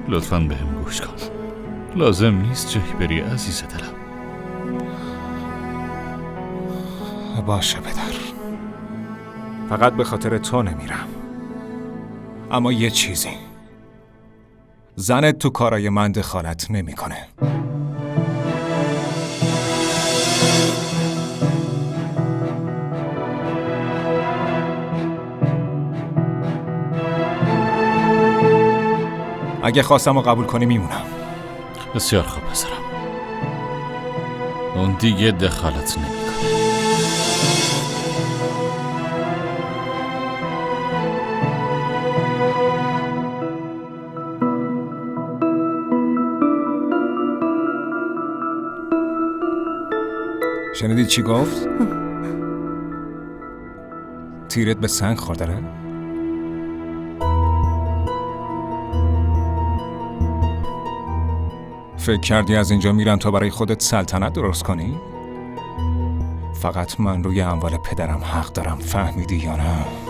لطفاً بهم گوش کن. لازم نیست جایی بری عزیز دلم. باشه پدر، فقط به خاطر تو نمیرم. اما یه چیزی، زنت تو کارای من دخالت نمیکنه. اگه خواستم رو قبول کنی میمونم. بسیار خوب پسرم، اون دیگه دخالت نمیکنه. شنیدی چی گفت؟ تیرت به سنگ خورداره؟ فکر کردی از اینجا میرم تا برای خودت سلطنت درست کنی؟ فقط من روی اموال پدرم حق دارم، فهمیدی یا نه؟